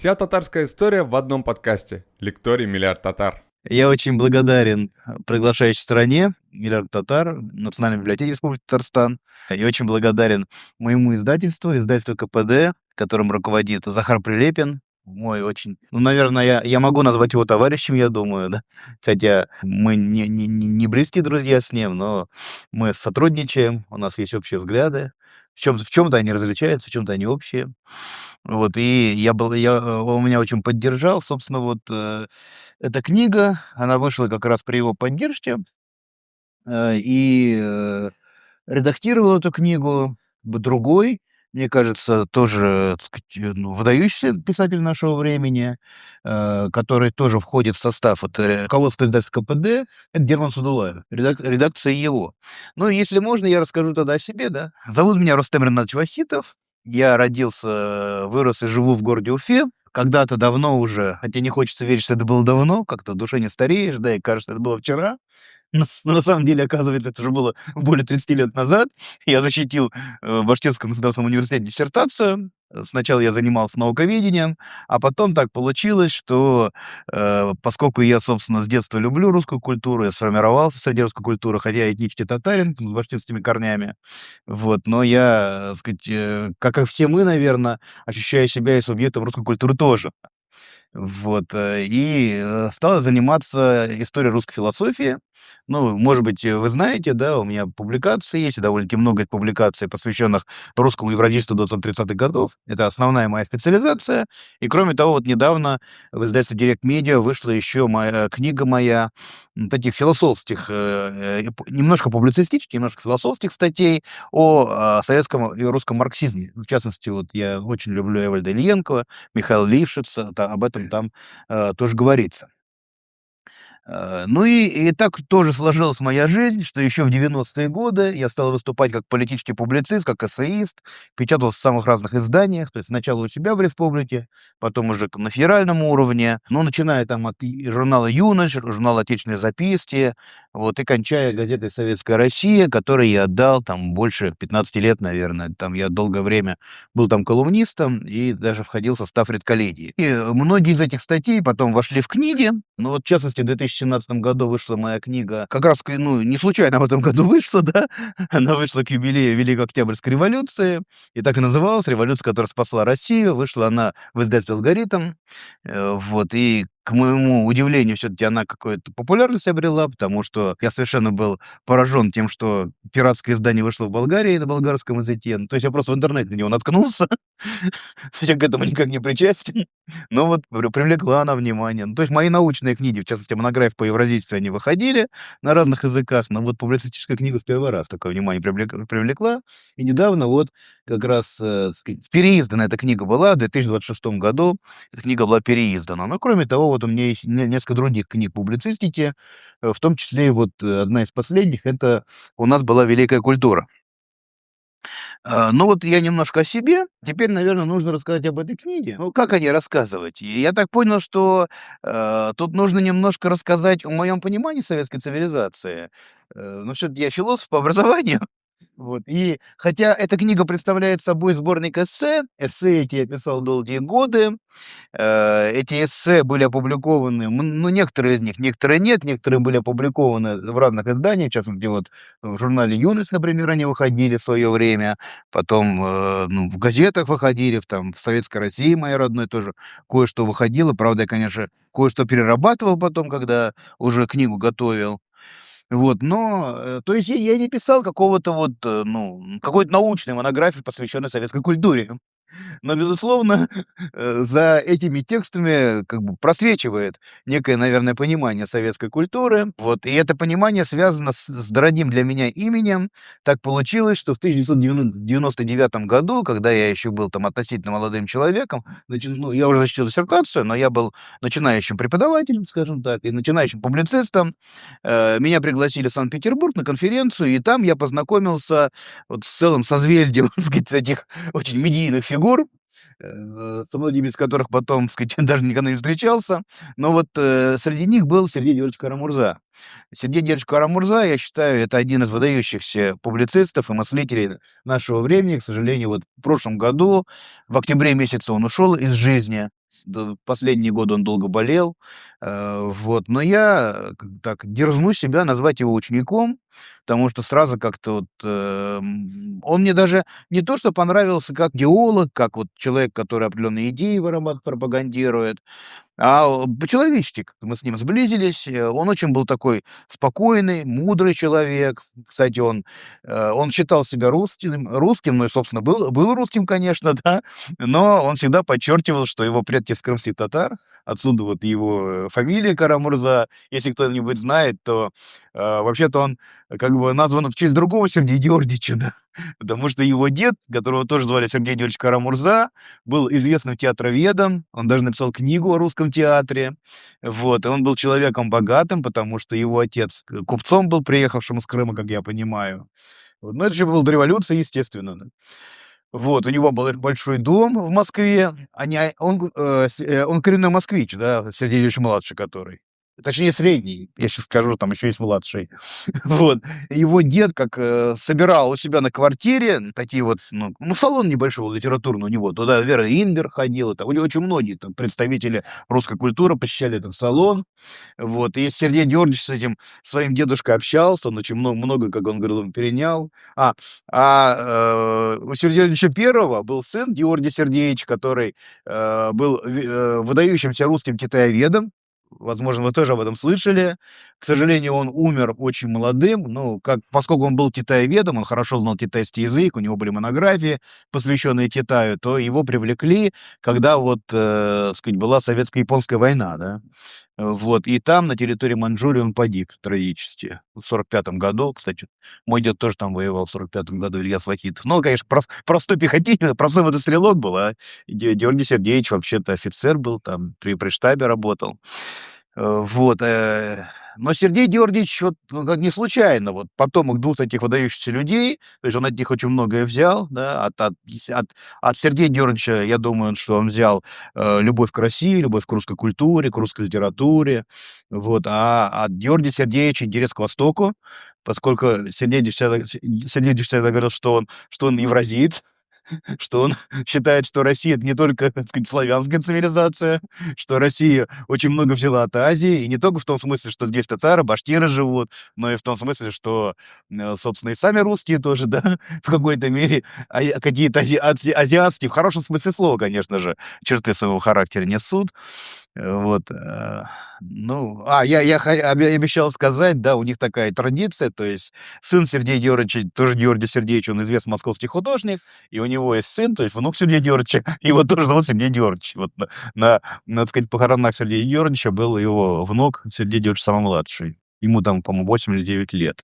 Вся татарская история в одном подкасте. Лекторий «Миллиард татар». Я очень благодарен приглашающей стране «Миллиард татар», Национальной библиотеке Республики Татарстан. И очень благодарен моему издательству КПД, которым руководит Захар Прилепин. Мой очень... наверное, я могу назвать его товарищем, я думаю, да. Хотя мы не близкие друзья с ним, но мы сотрудничаем, у нас есть общие взгляды. В чем-то они различаются, в чем-то они общие. Вот, и он меня очень поддержал. Собственно, эта книга, она вышла как раз при его поддержке. Редактировал эту книгу другой, мне кажется, тоже, так сказать, выдающийся писатель нашего времени, который тоже входит в состав руководства издательства КПД, это Герман Садулаев, редакция его. Ну, если можно, я расскажу тогда о себе, да. Зовут меня Рустем Ринатович Вахитов. Я родился, вырос и живу в городе Уфе. Когда-то давно уже, хотя не хочется верить, что это было давно, как-то в душе не стареешь, да, и кажется, это было вчера. Но на самом деле, оказывается, это уже было более 30 лет назад. Я защитил в Башкирском государственном университете диссертацию. Сначала я занимался науковедением, а потом так получилось, что поскольку я, собственно, с детства люблю русскую культуру, я сформировался среди русской культуры, хотя я этнический татарин с башкирскими корнями, но я, так сказать, как и все мы, наверное, ощущаю себя и субъектом русской культуры тоже. Стал заниматься историей русской философии. Ну, может быть, вы знаете, да, у меня публикации есть, и довольно-таки много публикаций, посвященных русскому евразийству 20-30-х годов. Это основная моя специализация. И, кроме того, недавно в издательстве «Директ Медиа» вышла еще книга моя таких философских, немножко публицистических, немножко философских статей о советском и русском марксизме. В частности, я очень люблю Эвальда Ильенкова, Михаила Лившица, об этом там тоже говорится. И так тоже сложилась моя жизнь, что еще в 90-е годы я стал выступать как политический публицист, как эссеист, печатался в самых разных изданиях, то есть сначала у себя в республике, потом уже на федеральном уровне, начиная там от журнала «Юность», журнала «Отечественные записки», и кончая газетой «Советская Россия», которой я отдал там больше 15 лет, наверное. Там я долгое время был там колумнистом и даже входил в состав редколлегии. И многие из этих статей потом вошли в книги. В частности, в 2017 году вышла моя книга, как раз, не случайно в этом году вышла, да, она вышла к юбилею Великой Октябрьской революции, и так и называлась «Революция, которая спасла Россию». Вышла она в издательстве «Алгоритм», и к моему удивлению, все-таки она какую-то популярность обрела, потому что я совершенно был поражен тем, что пиратское издание вышло в Болгарии на болгарском языке. То есть я просто в интернете на него наткнулся, я к этому никак не причастен, но привлекла она внимание. То есть мои научные книги, в частности, монографии по евразийству, они выходили на разных языках, но публицистическая книга в первый раз такое внимание привлекла. И недавно как раз переиздана эта книга была в 2026 году. Эта книга была переиздана. Но, кроме того, у меня есть несколько других книг публицистики, в том числе одна из последних, это «У нас была великая культура». Я немножко о себе. Теперь, наверное, нужно рассказать об этой книге. Как о ней рассказывать? И я так понял, что тут нужно немножко рассказать о моем понимании советской цивилизации. Все-таки я философ по образованию. И хотя эта книга представляет собой сборник эссе эти я писал долгие годы, эти эссе были опубликованы, некоторые из них, некоторые нет, некоторые были опубликованы в разных изданиях, в частности, в журнале «Юность», например, они выходили в свое время, потом в газетах выходили, в «Советской России» моей родной тоже кое-что выходило, правда, я, конечно, кое-что перерабатывал потом, когда уже книгу готовил. То есть я не писал какой-то научной монографии, посвященной советской культуре. Но, безусловно, за этими текстами просвечивает некое, наверное, понимание советской культуры. И это понимание связано с дорогим для меня именем. Так получилось, что в 1999 году, когда я еще был относительно молодым человеком, я уже защитил диссертацию, но я был начинающим преподавателем, скажем так, и начинающим публицистом. Меня пригласили в Санкт-Петербург на конференцию, и там я познакомился с целым созвездием, так сказать, этих очень медийных фигур, со многими из которых потом, так сказать, даже никогда не встречался. Но среди них был Сергей Георгиевич Карамурза. Сергей Георгиевич Карамурза, я считаю, это один из выдающихся публицистов и мыслителей нашего времени. К сожалению, в прошлом году, в октябре месяце он ушел из жизни. последние годы он долго болел. Вот. Но я так дерзну себя назвать его учеником, потому что сразу как-то вот он мне даже не то что понравился как геолог, как вот человек, который определенные идеи пропагандирует, по-человечески как-то мы с ним сблизились. Он очень был такой спокойный, мудрый человек. Кстати, он считал себя русским, ну и, собственно, был русским, конечно, да, но он всегда подчеркивал, что его предки с крымских татар, отсюда вот его фамилия Карамурза. Если кто-нибудь знает, то вообще-то он как бы назван в честь другого Сергея Георгиевича, да, потому что его дед, которого тоже звали Сергей Георгиевич Карамурза, был известным театроведом, он даже написал книгу о русском театре, вот, и он был человеком богатым, потому что его отец купцом был, приехавшим из Крыма, как я понимаю. Вот, но это же было до революции, естественно, да. Вот, у него был большой дом в Москве, он коренной москвич, да, Сергей Юрьевич младший который. Точнее, средний, я сейчас скажу, там еще есть младший. Вот. Его дед собирал у себя на квартире такие вот, салон небольшой литературный у него. Туда Вера Инбер ходила, там очень многие там представители русской культуры посещали этот салон. Вот. И Сергей Георгиевич с этим своим дедушкой общался, он очень много, как он говорил, он перенял. У Сергея Георгиевича Первого был сын Георгий Сергеевич, который был выдающимся русским китаеведом. Возможно, вы тоже об этом слышали. К сожалению, он умер очень молодым. Поскольку он был китаеведом, он хорошо знал китайский язык, у него были монографии, посвященные Китаю, то его привлекли, когда сказать, была советско-японская война, да. Вот, и там, на территории Маньчжурии, он погиб трагически в 45-м году. Кстати, мой дед тоже там воевал в 45-м году, Илья Фахитов. Ну, конечно, простой пехотинец, простой мотострелок был, а Георгий Сергеевич вообще-то офицер был, там при штабе работал. Вот, но Сергей Георгиевич, как не случайно, потомок двух таких выдающихся людей, то есть он от них очень многое взял, да, от Сергея Георгиевича, я думаю, что он взял любовь к России, любовь к русской культуре, к русской литературе, вот, а от Георгия Сергеевича интерес к Востоку, поскольку Сергей Георгиевич всегда говорил, что он евразиец, что он считает, что Россия — это не только, так сказать, славянская цивилизация, что Россия очень много взяла от Азии, и не только в том смысле, что здесь татары, башкиры живут, но и в том смысле, что, собственно, и сами русские тоже, да, в какой-то мере какие-то азиатские, в хорошем смысле слова, конечно же, черты своего характера несут. Вот. Я обещал сказать, да, у них такая традиция, то есть сын Сергея Георгиевича, тоже Георгий Сергеевич, он известный московский художник, и у него есть сын, то есть внук Сергея Георгиевича, его тоже зовут Сергей Георгиевич. Вот так сказать, похоронах Сергея Георгиевича был его внук Сергей Георгиевич самый младший. Ему там, по-моему, 8 или 9 лет.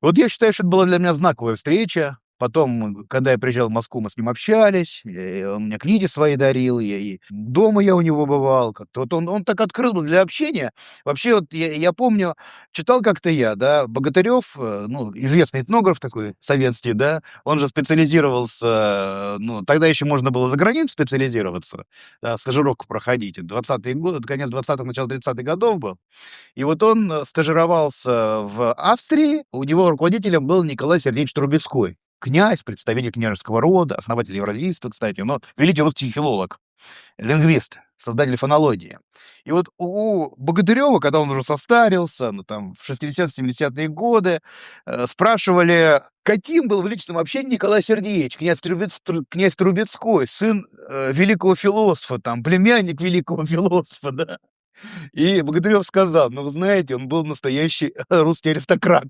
Вот я считаю, что это была для меня знаковая встреча. Потом, когда я приезжал в Москву, мы с ним общались, и он мне книги свои дарил, и дома я у него бывал. Как-то он так открыл для общения. Вообще, я помню, читал как-то я, да, Богатырев, известный этнограф такой советский, да, он же специализировался, тогда еще можно было за границу специализироваться, да, стажировку проходить. 20-е годы, конец 20-х, начало 30-х годов был. И вот он стажировался в Австрии, у него руководителем был Николай Сергеевич Трубецкой. Князь, представитель княжеского рода, основатель евразийства, кстати, но великий русский филолог, лингвист, создатель фонологии. И вот у Богатырева, когда он уже состарился, в 60-70-е годы, спрашивали, каким был в личном общении Николай Сергеевич, князь Трубецкой, сын великого философа, племянник великого философа, да. И Богатырев сказал, вы знаете, он был настоящий русский аристократ.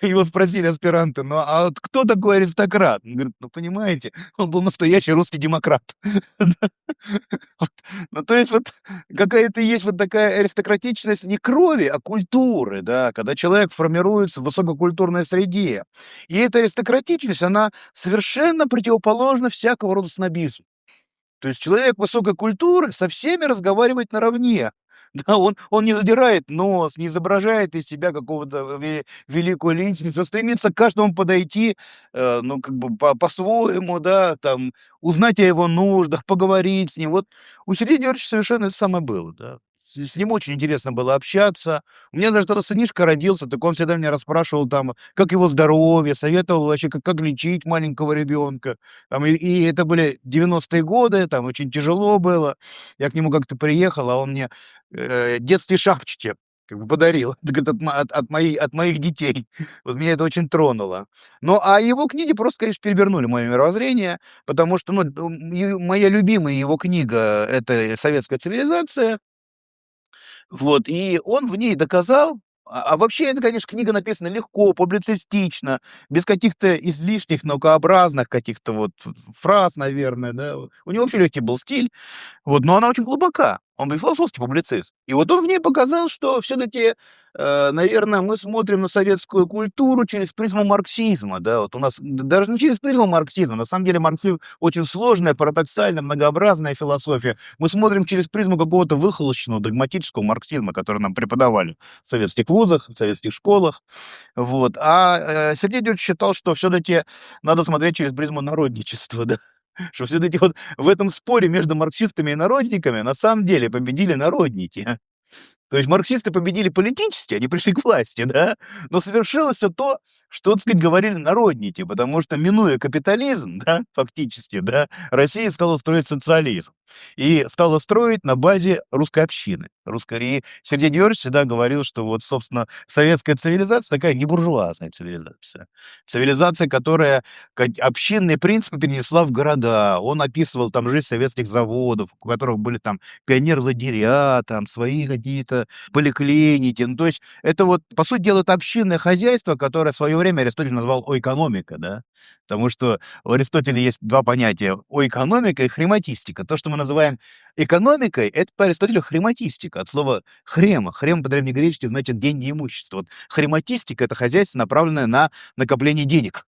Его спросили аспиранты, а вот кто такой аристократ? Он говорит, понимаете, он был настоящий русский демократ. То есть какая-то есть такая аристократичность не крови, а культуры, да, когда человек формируется в высококультурной среде. И эта аристократичность, она совершенно противоположна всякого рода снобизму. То есть человек высокой культуры со всеми разговаривает наравне. Да, он не задирает нос, не изображает из себя какого-то великую личность, он стремится к каждому подойти, по-своему, да, узнать о его нуждах, поговорить с ним. Вот у Сергея Георгиевича совершенно это самое было, да. с ним очень интересно было общаться. У меня даже тогда сынишка родился, так он всегда меня расспрашивал там, как его здоровье, советовал вообще, как лечить маленького ребенка. Там, и это были 90-е годы, там очень тяжело было. Я к нему как-то приехал, а он мне детские шапочки как бы подарил. Так это от моих детей. Вот меня это очень тронуло. Ну, а его книги просто, конечно, перевернули мое мировоззрение, потому что, ну, моя любимая его книга — это «Советская цивилизация». Вот, и он в ней доказал, вообще это, конечно, книга написана легко, публицистично, без каких-то излишних наукообразных каких-то вот фраз, наверное, да. У него вообще легкий был стиль. Вот, но она очень глубока. Он был философский публицист. И вот он в ней показал, что все-таки, наверное, мы смотрим на советскую культуру через призму марксизма. Да? Вот у нас даже не через призму марксизма. На самом деле марксизм очень сложная, парадоксальная, многообразная философия. Мы смотрим через призму какого-то выхолощенного, догматического марксизма, который нам преподавали в советских вузах, в советских школах. Вот. А Сергей Дмитриевич считал, что все-таки надо смотреть через призму народничества. Да? Что все-таки вот в этом споре между марксистами и народниками на самом деле победили народники. То есть марксисты победили политически, они пришли к власти, да, но совершилось все то, что, так сказать, говорили народники, потому что, минуя капитализм, да, фактически, да, Россия стала строить социализм. И стала строить на базе русской общины. И Сергей Георгиевич всегда говорил, что вот, собственно, советская цивилизация такая не буржуазная цивилизация. Цивилизация, которая общинные принципы перенесла в города. Он описывал там жизнь советских заводов, у которых были там пионер-лагеря, там свои какие-то поликлиники. Ну, то есть это вот, по сути дела, это общинное хозяйство, которое в свое время Аристотель назвал оэкономика, да, потому что у Аристотеля есть два понятия — оэкономика и хрематистика. То, что мы называем экономикой, это по Аристотелю хрематистика, от слова хрема. Хрем по-древнегречески значит деньги, имущество. Вот хрематистика — это хозяйство, направленное на накопление денег.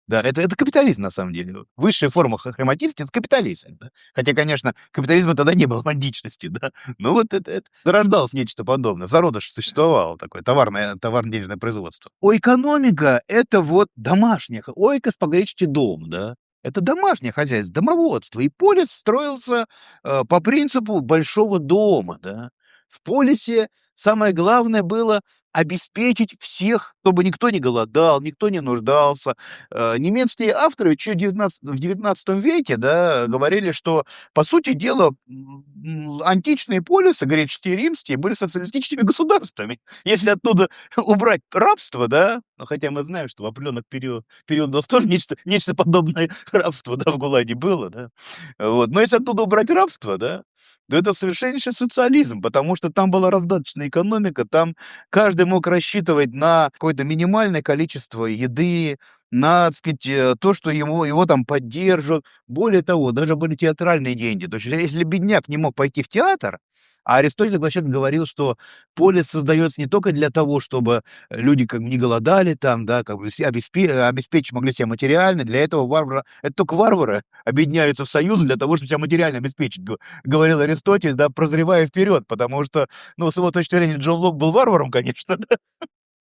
Да, это капитализм на самом деле. Высшая форма хрематизма — это капитализм, да. Хотя, конечно, капитализма тогда не было в античности, да. Но вот это зарождалось нечто подобное. В зародыше существовало такое товарно-денежное производство. Экономика — это вот домашняя. Ойкос по-гречески дом, да. Это домашнее хозяйство, домоводство. И полис строился по принципу большого дома, да. В полисе самое главное было обеспечить всех, чтобы никто не голодал, никто не нуждался. Немецкие авторы еще в XIX веке, да, говорили, что, по сути дела, античные полисы, греческие и римские, были социалистическими государствами. Если оттуда убрать рабство, да, ну, хотя мы знаем, что в определенных период у нас тоже нечто подобное рабству, да, в ГУЛАГе было, да. Вот. Но если оттуда убрать рабство, да, то это совершеннейший социализм, потому что там была раздаточная экономика, там каждый мог рассчитывать на какое-то минимальное количество еды, на, так сказать, то, что его там поддержат. Более того, даже были театральные деньги. То есть если бедняк не мог пойти в театр, а Аристотель вообще говорил, что полис создается не только для того, чтобы люди как бы не голодали там, да, как бы обеспечить могли себя материально. Для этого это только варвары объединяются в союз для того, чтобы себя материально обеспечить, говорил Аристотель, да, прозревая вперед, потому что, ну, с его точки зрения, Джон Лок был варваром, конечно, да,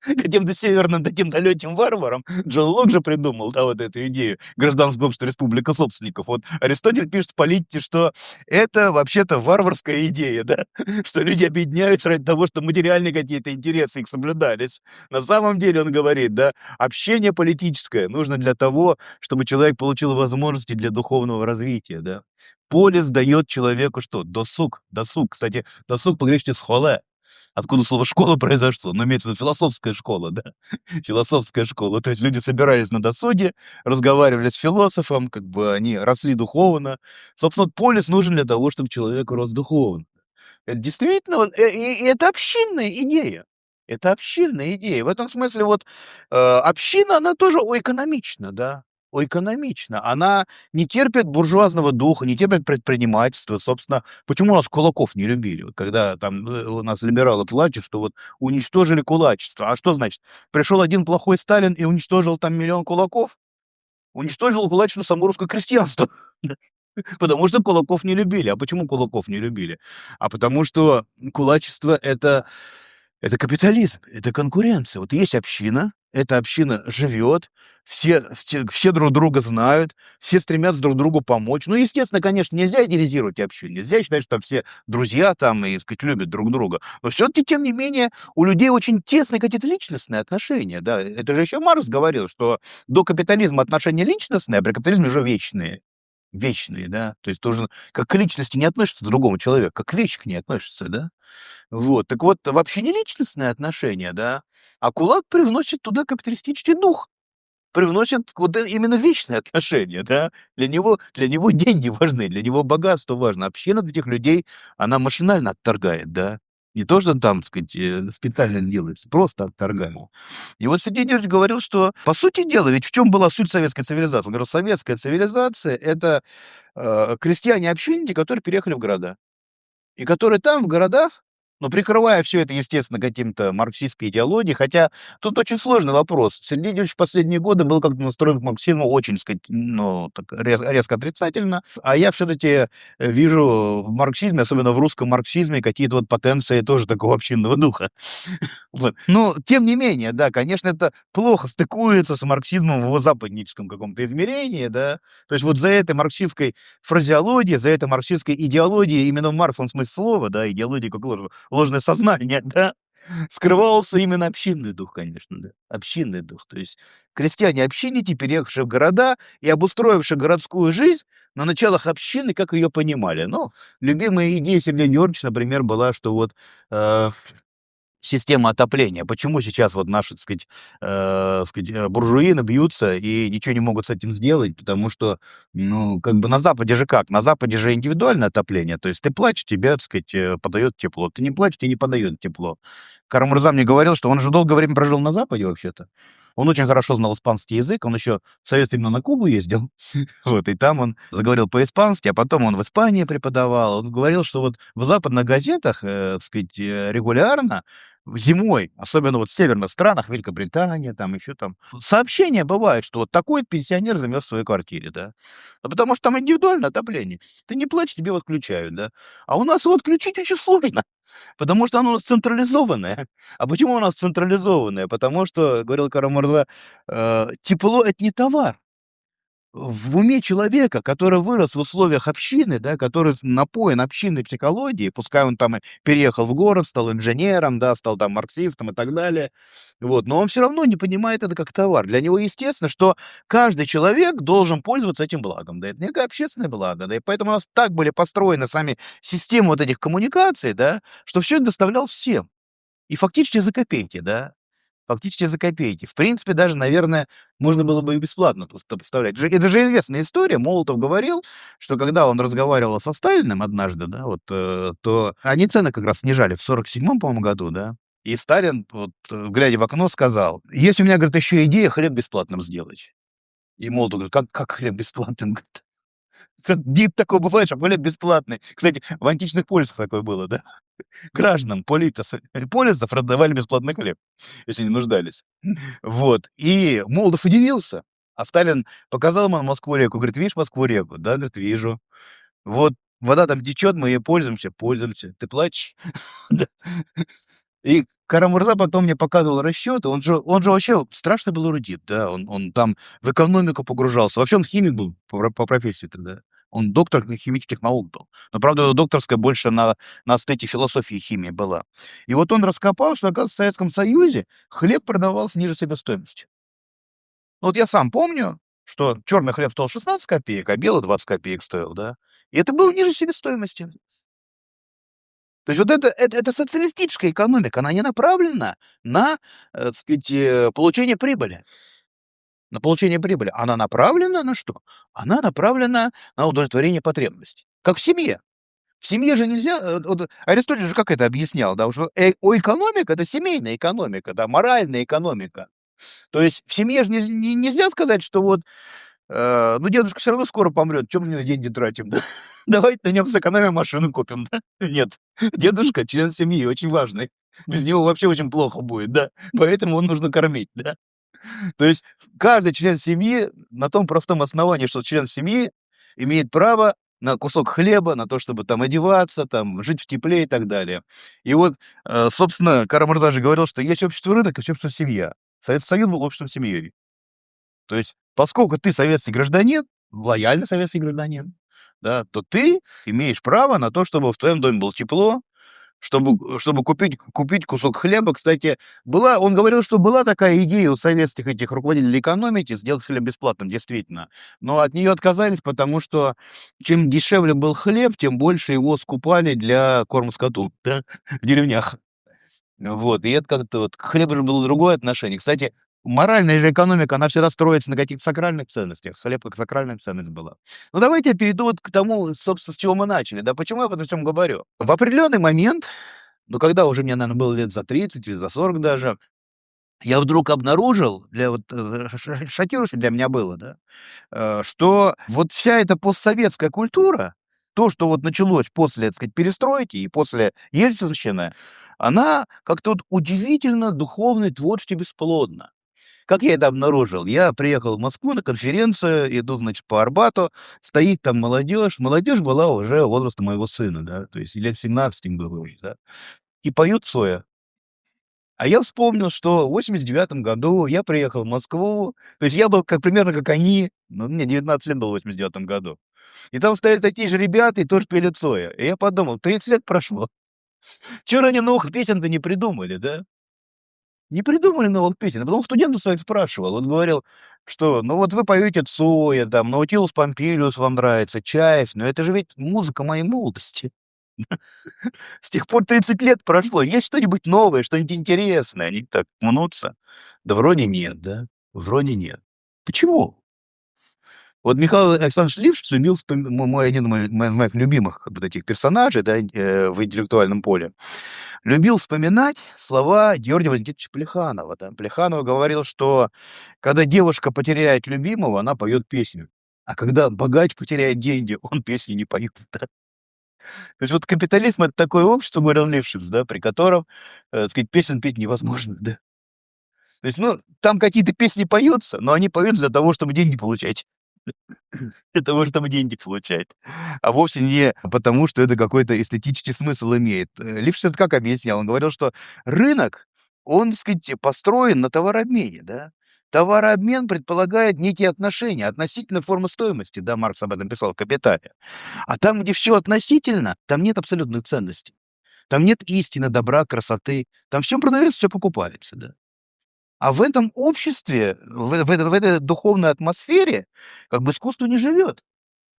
каким-то северным таким далеким варваром. Джон Лок же придумал, да, вот эту идею гражданского общества республика собственников. Вот Аристотель пишет в «Политике», что это вообще-то варварская идея, да, что люди объединяются ради того, чтобы материальные какие-то интересы их соблюдались. На самом деле, он говорит, да, общение политическое нужно для того, чтобы человек получил возможности для духовного развития, да. Полис дает человеку что? Досуг. Досуг. Кстати, досуг по-гречески «схоле», откуда слово «школа» произошло, но имеется в виду философская школа, да, философская школа. То есть люди собирались на досуге, разговаривали с философом, как бы они росли духовно. Собственно, вот полис нужен для того, чтобы человек рос духовно. Это действительно, и это общинная идея. Это общинная идея. В этом смысле вот община, она тоже экономична, да, экономична. Она не терпит буржуазного духа, не терпит предпринимательства. Собственно, почему у нас кулаков не любили? Вот когда там у нас либералы плачут, что вот уничтожили кулачество. А что значит? Пришел один плохой Сталин и уничтожил там миллион кулаков? Уничтожил кулачество само русское крестьянство. Потому что кулаков не любили. А почему кулаков не любили? А потому что кулачество — Это капитализм, это конкуренция. Вот есть община, эта община живет, все друг друга знают, все стремятся друг другу помочь. Ну, естественно, конечно, нельзя идеализировать общину, нельзя считать, что там все друзья там и, так сказать, любят друг друга. Но все-таки, тем не менее, у людей очень тесные какие-то личностные отношения. Да. Это же еще Маркс говорил, что до капитализма отношения личностные, а при капитализме уже вечные. Вечные, да. То есть тоже как к личности не относится к другому человеку, как к вещи к ней относится, да. Вот, так вот, вообще не личностные отношения, да, а кулак привносит туда капиталистический дух, привносит вот именно вечные отношения, да. Для него деньги важны, для него богатство важно. Община для этих людей, она машинально отторгает, да. Не то, что там, так сказать, специально делается, просто отторгает. И вот Сергей Георгиевич говорил, что, по сути дела, ведь в чем была суть советской цивилизации? Он говорил, советская цивилизация — это крестьяне-общинники, которые переехали в города. И которые там, в городах, но прикрывая все это, естественно, каким-то марксистской идеологией, хотя тут очень сложный вопрос. Сергей Георгиевич в последние годы был как-то настроен к марксизму очень, сказать, ну, так резко отрицательно. А я все-таки вижу в марксизме, особенно в русском марксизме, какие-то вот потенции тоже такого общинного духа. Вот. Но, тем не менее, да, конечно, это плохо стыкуется с марксизмом в его западническом каком-то измерении, да. То есть вот за этой марксистской фразеологией, за этой марксистской идеологией, именно в марксовом смысле слова, да, идеология как ложное сознание, да, скрывался именно общинный дух, конечно, да, общинный дух. То есть крестьяне-общинники, переехавшие в города и обустроившие городскую жизнь на началах общины, как ее понимали. Ну, любимая идея Сергея Георгиевича, например, была, что вот система отопления. Почему сейчас вот наши, буржуины бьются и ничего не могут с этим сделать? Потому что, ну, как бы на Западе же как? На Западе же индивидуальное отопление. То есть ты плачешь, тебе, так сказать, подает тепло. Ты не плачешь, тебе не подает тепло. Карамурза мне говорил, что он же долгое время прожил на Западе вообще-то. Он очень хорошо знал испанский язык, он еще в советское время на Кубу ездил, вот, и там он заговорил по-испански, а потом он в Испании преподавал. Он говорил, что вот в западных газетах, регулярно зимой, особенно вот в северных странах, Великобритания, там еще там, сообщения бывают, что вот такой пенсионер замерз в своей квартире, да. Ну, потому что там индивидуальное отопление. Ты не плачь, тебе вот включают, да. А у нас его отключить очень сложно, потому что оно у нас централизованное. А почему у нас централизованное? Потому что, говорил Карамурза, тепло — это не товар. В уме человека, который вырос в условиях общины, да, который напоен общинной психологией, пускай он там и переехал в город, стал инженером, да, стал там марксистом и так далее, вот, но он все равно не понимает это как товар. Для него естественно, что каждый человек должен пользоваться этим благом, да, это некое общественное благо, да, и поэтому у нас так были построены сами системы вот этих коммуникаций, да, что все это доставлял всем. И фактически за копейки, да. Фактически за копейки. В принципе, даже, наверное, можно было бы и бесплатно поставлять. Это же известная история. Молотов говорил, что когда он разговаривал со Сталиным однажды, да, вот, то они цены как раз снижали в 47-м, по-моему, году, да. И Сталин, вот, глядя в окно, сказал: есть у меня, говорит, еще идея хлеб бесплатным сделать. И Молотов говорит: как хлеб бесплатным? Говорит, как дит такой бывает, что хлеб бесплатный. Кстати, в античных полисах такое было, да. Гражданам полисов раздавали бесплатный хлеб, если не нуждались. Вот. И Молотов удивился. А Сталин показал ему Москву-реку. Говорит: видишь Москву-реку? Да, говорит, вижу. Вот вода там течет, мы ее пользуемся, пользуемся. Ты плачешь? Да. И Карамурза потом мне показывал расчеты. Он же вообще страшный был эрудит, да. Он там в экономику погружался. Вообще он химик был по профессии тогда. Он доктор химических наук был. Но, правда, его докторская больше на стыке философии и химии была. И вот он раскопал, что, оказывается, в Советском Союзе хлеб продавался ниже себестоимости. Ну, вот я сам помню, что черный хлеб стоил 16 копеек, а белый 20 копеек стоил, да. И это было ниже себестоимости. То есть вот это социалистическая экономика, она не направлена на, получение прибыли. На получение прибыли. Она направлена на что? Она направлена на удовлетворение потребностей. Как в семье. В семье же нельзя, вот Аристотель же как это объяснял, да, что экономика — это семейная экономика, да, моральная экономика. То есть в семье же нельзя сказать, что вот, ну, дедушка все равно скоро помрет, чем мы на деньги тратим, да? Давайте на нем сэкономим, машину купим, да? Нет, дедушка — член семьи, очень важный. Без него вообще очень плохо будет, да? Поэтому его нужно кормить, да? То есть каждый член семьи на том простом основании, что член семьи имеет право на кусок хлеба, на то, чтобы там одеваться, там жить в тепле и так далее. И вот, собственно, Карл же говорил, что есть общество рынок, есть общество семья. Советский Союз был обществом семьей. То есть, поскольку ты советский гражданин, лояльный советский гражданин, да, то ты имеешь право на то, чтобы в твоем доме было тепло, чтобы купить кусок хлеба. Кстати, он говорил, что была такая идея у советских этих руководителей экономики сделать хлеб бесплатным, действительно. Но от нее отказались, потому что чем дешевле был хлеб, тем больше его скупали для корма скоту, да, в деревнях. Вот, и это как-то вот к хлебу же было другое отношение. Кстати, моральная же экономика, она всегда строится на каких-то сакральных ценностях. Хлеб как сакральная ценность была. Ну, давайте я перейду вот к тому, собственно, с чего мы начали. Да, почему я об этом всем говорю? В определенный момент, ну, когда уже мне, наверное, было лет за 30 или за 40 даже, я вдруг обнаружил, шокирующе для меня было, да, что вот вся эта постсоветская культура, то, что вот началось после, так сказать, перестройки и после ельцинщины, она как-то вот удивительно духовно и творчески бесплодна. Как я это обнаружил? Я приехал в Москву на конференцию, иду, значит, по Арбату, стоит там молодежь. Молодежь была уже возраста моего сына, да, то есть лет 17 им было уже, да, и поют Цоя. А я вспомнил, что в 89 году я приехал в Москву, то есть я был примерно как они, ну, мне 19 лет было в 89 году. И там стояли такие же ребята и тоже пели Цоя. И я подумал, 30 лет прошло. Чё они новых песен-то не придумали, да? Не придумали новых песен. А потом студентов своих спрашивал. Он говорил, что ну вот вы поете Цоя, там, Наутилус Помпилиус вам нравится, Чайф, но это же ведь музыка моей молодости. С тех пор 30 лет прошло. Есть что-нибудь новое, что-нибудь интересное? Они так мнутся. Да вроде нет, да? Вроде нет. Почему? Вот Михаил Александрович Лившиц любил один из моих любимых как бы таких персонажей, да, в интеллектуальном поле, любил вспоминать слова Георгия Валентиновича Плеханова. Да. Плеханов говорил, что когда девушка потеряет любимого, она поет песню. А когда богач потеряет деньги, он песни не поет. Да. То есть вот капитализм — это такое общество, говорил Лившиц, да, при котором, так сказать, песен петь невозможно. Да. То есть, ну, там какие-то песни поются, но они поются для того, чтобы деньги получать. Для того, чтобы деньги получать, а вовсе не потому, что это какой-то эстетический смысл имеет. Лившиц это как объяснял? Он говорил, что рынок, он, так сказать, построен на товарообмене, да. Товарообмен предполагает некие отношения, относительно формы стоимости, да, Маркс об этом писал в «Капитале». А там, где все относительно, там нет абсолютных ценностей. Там нет истины, добра, красоты. Там все продается, все покупается, да. А в этом обществе, в этой духовной атмосфере как бы искусство не живет.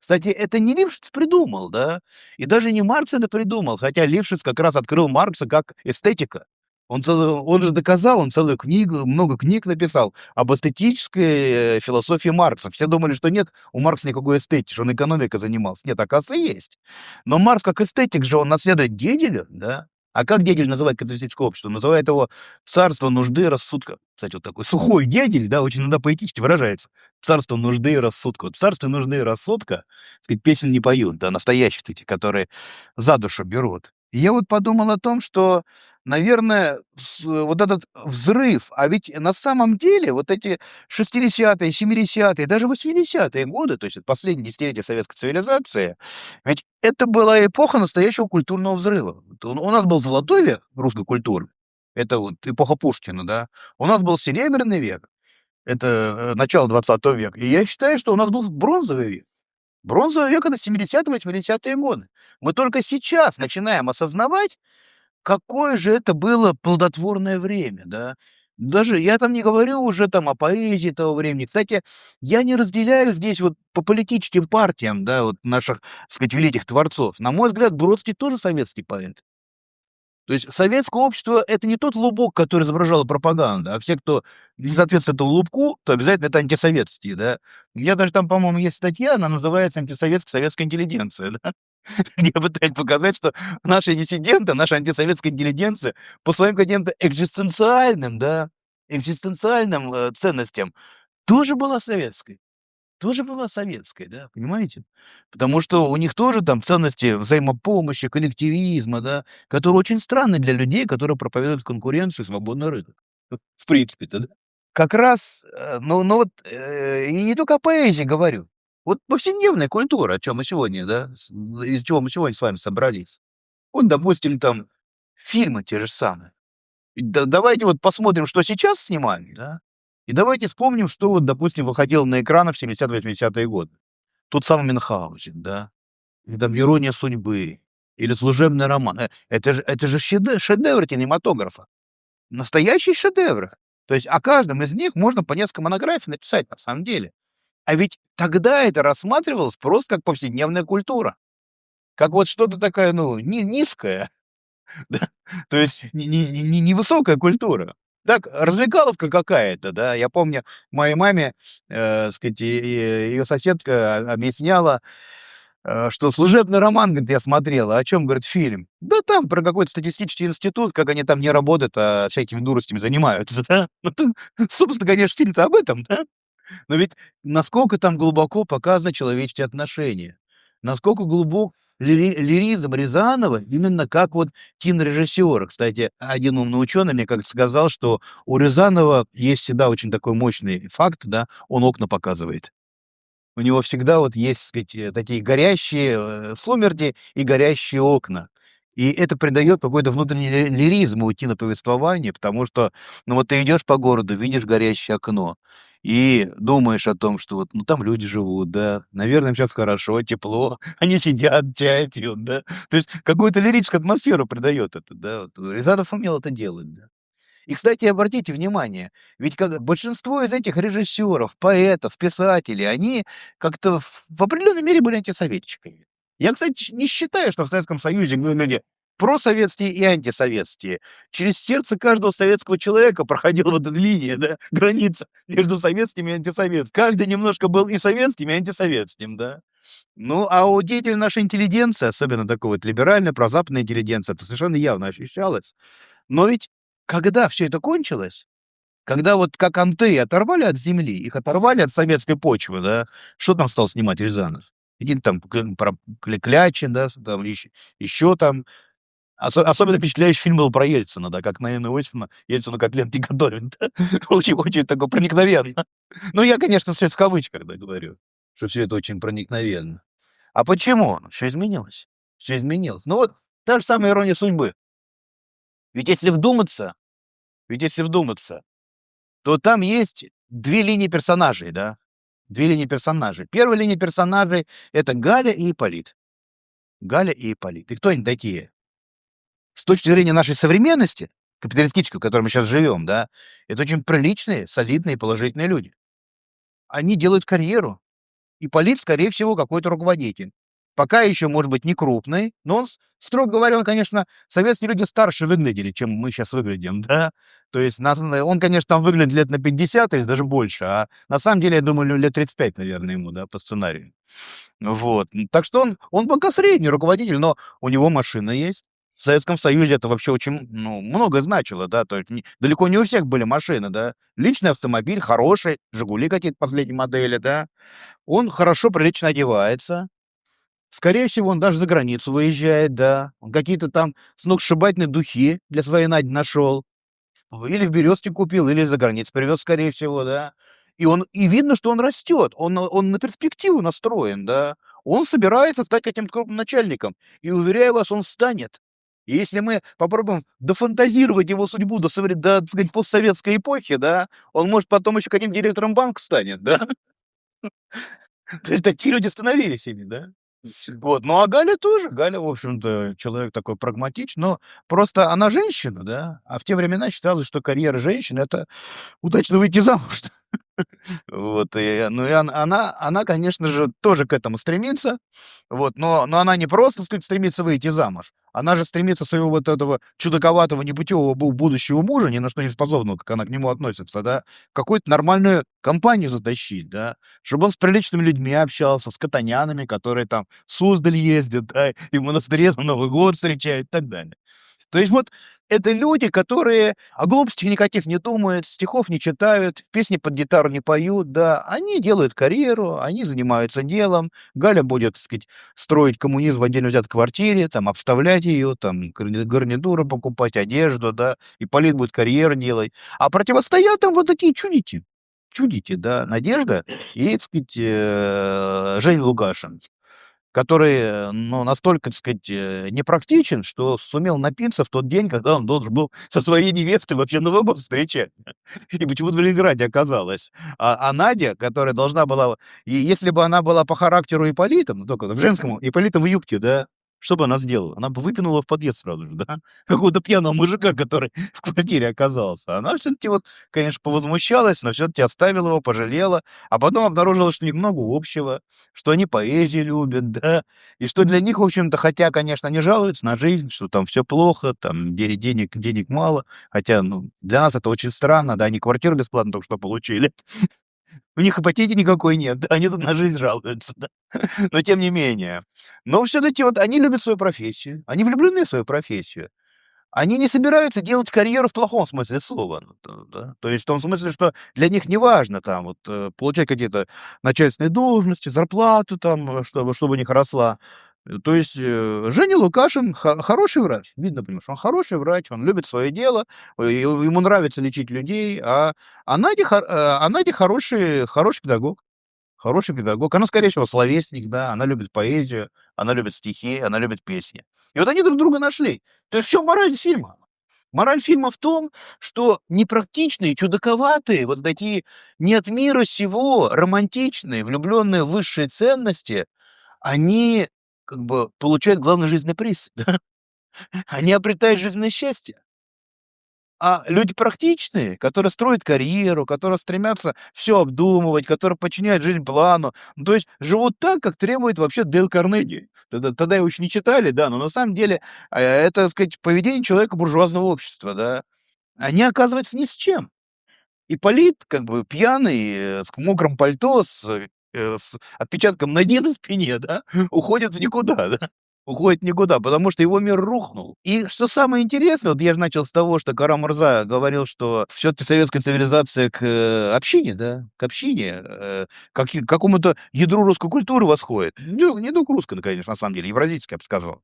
Кстати, это не Лившиц придумал, да, и даже не Маркс это придумал, хотя Лившиц как раз открыл Маркса как эстетика. Он же доказал, он целую книгу, много книг написал об эстетической философии Маркса. Все думали, что нет у Маркса никакой эстетики, что он экономикой занимался. Нет, оказывается, есть. Но Маркс как эстетик же, он наследует Гегеля, да. А как Гегель называет капиталистическое общество? Называет его царство нужды и рассудка. Кстати, вот такой сухой Гегель, да, очень иногда поэтически выражается. Царство нужды и рассудка. Вот царство нужды и рассудка, так сказать, песен не поют, да, настоящих эти, которые за душу берут. И я вот подумал о том, что, наверное, вот этот взрыв, а ведь на самом деле вот эти 60-е, 70-е, даже 80-е годы, то есть это последние десятилетия советской цивилизации, ведь это была эпоха настоящего культурного взрыва. Вот у нас был золотой век русской культуры, это вот эпоха Пушкина, да. У нас был серебряный век, это начало 20 века. И я считаю, что у нас был бронзовый век. Бронзовый век — это 70-е, 80-е годы. Мы только сейчас начинаем осознавать, какое же это было плодотворное время, да. Даже я там не говорю уже там о поэзии того времени. Кстати, я не разделяю здесь вот по политическим партиям, да, вот наших, так сказать, великих творцов. На мой взгляд, Бродский тоже советский поэт. То есть советское общество — это не тот лубок, который изображала пропаганда, а все, кто не соответствует этому лубку, то обязательно это антисоветские, да. У меня даже там, по-моему, есть статья, она называется «Антисоветская советская интеллигенция», да, где пытаюсь показать, что наши диссиденты, наша антисоветская интеллигенция по своим каким-то экзистенциальным, да, экзистенциальным ценностям тоже была советской. Тоже была советской, да, понимаете? Потому что у них тоже там ценности взаимопомощи, коллективизма, да, которые очень странны для людей, которые проповедуют конкуренцию и свободный рынок. В принципе-то, да. Как раз, ну вот, и не только о поэзии говорю. Вот повседневная культура, о чем мы сегодня, да, из чего мы сегодня с вами собрались. Вот, допустим, там фильмы те же самые. Давайте вот посмотрим, что сейчас снимают, да, и давайте вспомним, что вот, допустим, выходило на экраны в 70-80-е годы. Тот самый Мюнхгаузен, да, или там "Ирония судьбы", или "Служебный роман". Это же шедевры кинематографа. Настоящие шедевры. То есть о каждом из них можно по несколько монографий написать на самом деле. А ведь тогда это рассматривалось просто как повседневная культура, как вот что-то такая, ну, низкое, да, то есть невысокая культура. Так, развлекаловка какая-то, да. Я помню, моей маме, сказать, ее соседка объясняла, что "Служебный роман", говорит, я смотрела. О чем, говорит, фильм? Да там про какой-то статистический институт, как они там не работают, а всякими дуростями занимаются, да. Ну, собственно, конечно, фильм-то об этом, да. Но ведь насколько там глубоко показаны человеческие отношения, насколько глубок лиризм Рязанова именно как вот кинорежиссера. Кстати, один умный ученый мне как-то сказал, что у Рязанова есть всегда очень такой мощный факт, да, он окна показывает. У него всегда вот есть, так сказать, такие горящие сумерки и горящие окна. И это придает какой-то внутренний лиризм у киноповествования, потому что, ну вот ты идешь по городу, видишь горящее окно и думаешь о том, что вот, ну там люди живут, да, наверное, им сейчас хорошо, тепло, они сидят, чай пьют, да. То есть какую-то лирическую атмосферу придает это, да. Вот Рязанов умел это делать, да. И, кстати, обратите внимание, ведь как большинство из этих режиссеров, поэтов, писателей, они как-то в определенной мере были антисоветчиками. Я, кстати, не считаю, что в Советском Союзе были люди просоветские и антисоветские. Через сердце каждого советского человека проходила вот эта линия, да, граница между советским и антисоветским. Каждый немножко был и советским, и антисоветским, да. Ну, а у деятелей нашей интеллигенции, особенно такой вот либеральной, прозападной интеллигенции, это совершенно явно ощущалось. Но ведь когда все это кончилось, когда вот как анты оторвали от земли, их оторвали от советской почвы, да, что там стал снимать Рязанов? Какие-то там про Клячин, да, там еще там. Особенно впечатляющий фильм был про Ельцина, да, как на Иосифовна Ельцину котлетки готовит, да. Очень такой проникновенно. Ну, я, конечно, все в кавычках, да, говорю, что все это очень проникновенно. А почему? Все изменилось. Все изменилось. Ну вот та же самая "Ирония судьбы". Ведь если вдуматься ведь если вдуматься, то там есть 2 линии персонажей, да. 2 линии персонажей. Первая линия персонажей — это Галя и Ипполит. Галя и Ипполит. И кто они такие? С точки зрения нашей современности, капиталистической, в которой мы сейчас живем, да, это очень приличные, солидные, положительные люди. Они делают карьеру. Ипполит, скорее всего, какой-то руководитель. Пока еще, может быть, не крупный, но он, строго говоря, он, конечно, советские люди старше выглядели, чем мы сейчас выглядим, да. То есть он, конечно, там выглядит лет на 50 или даже больше, а на самом деле, я думаю, лет 35, наверное, ему, да, по сценарию. Вот. Так что он пока средний руководитель, но у него машина есть. В Советском Союзе это вообще очень, ну, много значило, да, то есть далеко не у всех были машины, да. Личный автомобиль хороший, "Жигули" какие-то последней модели, да. Он хорошо, прилично одевается. Скорее всего, он даже за границу выезжает, да. Он какие-то там сногсшибательные духи для своей Нади нашел. Или в "Березке" купил, или из-за границы привез, скорее всего, да. И видно, что он растет, он на перспективу настроен, да. Он собирается стать каким-то крупным начальником. И, уверяю вас, он станет. И если мы попробуем дофантазировать его судьбу до, так сказать, постсоветской эпохи, да, он, может, потом еще каким-то директором банка станет, да. То есть такие люди становились ими, да. Вот, ну, а Галя тоже. Галя, в общем-то, человек такой прагматичный, но просто она женщина, да, а в те времена считалось, что карьера женщины — это удачно выйти замуж. Вот, ну, и она, конечно же, тоже к этому стремится, вот, но она не просто, так сказать, стремится выйти замуж, она же стремится своего вот этого чудаковатого, непутевого будущего мужа, ни на что не способного, как она к нему относится, да, в какую-то нормальную компанию затащить, да, чтобы он с приличными людьми общался, с катанянами, которые там в Суздаль ездят, да, и в монастыре там Новый год встречают и так далее. То есть вот это люди, которые о глупостях никаких не думают, стихов не читают, песни под гитару не поют, да. Они делают карьеру, они занимаются делом. Галя будет, так сказать, строить коммунизм в отдельно взятой квартире, там, обставлять ее, там, гарнитуры покупать, одежду, да. Ипполит будет карьеру делать. А противостоят там вот такие чудики. чудите, да, Надежда и, так сказать, Женя Лукашин, который, ну, настолько, так сказать, непрактичен, что сумел напиться в тот день, когда он должен был со своей невестой вообще Новый год встречать. И почему-то в Ленинграде оказалась. А Надя, которая должна была... И если бы она была по характеру Ипполитом, ну, только в женском, Ипполитом в юбке, да, что бы она сделала? Она бы выпинула в подъезд сразу же, да? Какого-то пьяного мужика, который в квартире оказался. Она все-таки вот, конечно, повозмущалась, но все-таки оставила его, пожалела. А потом обнаружила, что у них много общего, что они поэзию любят, да, и что для них, в общем-то, хотя, конечно, они жалуются на жизнь, что там все плохо, там денег мало, хотя, ну, для нас это очень странно, да, они квартиру бесплатно только что получили, у них ипотеки никакой нет, да, они тут на жизнь жалуются, да, но тем не менее. Но все-таки вот они любят свою профессию, они влюблены в свою профессию. Они не собираются делать карьеру в плохом смысле слова. Ну, да. То есть в том смысле, что для них не важно там вот, получать какие-то начальственные должности, зарплату там, чтобы у них росла. То есть Женя Лукашин хороший врач. Видно, понимаешь, он хороший врач, он любит свое дело, ему нравится лечить людей, а Надя хороший педагог. Хороший педагог. Она, скорее всего, словесник, да, она любит поэзию, она любит стихи, она любит песни. И вот они друг друга нашли. То есть в чём мораль фильма? Мораль фильма в том, что непрактичные, чудаковатые, вот такие не от мира сего, романтичные, влюбленные в высшие ценности, они как бы получают главный жизненный приз, да? Они обретают жизненное счастье. А люди практичные, которые строят карьеру, которые стремятся все обдумывать, которые подчиняют жизнь плану, ну, то есть живут так, как требует вообще Дейл Карнеги. Тогда его еще не читали, да, но на самом деле, это, так сказать, поведение человека буржуазного общества, да. Они оказываются ни с чем. Ипполит, как бы пьяный, в мокром пальто, с отпечатком ноги на спине, да, уходит в никуда, да. Уходит в никуда, потому что его мир рухнул. И что самое интересное, вот я же начал с того, что Кара-Мурза говорил, что все-таки советская цивилизация к общине, да, к общине, к какому-то ядру русской культуры восходит. Не только русской, конечно, на самом деле, евразийской, я бы сказал.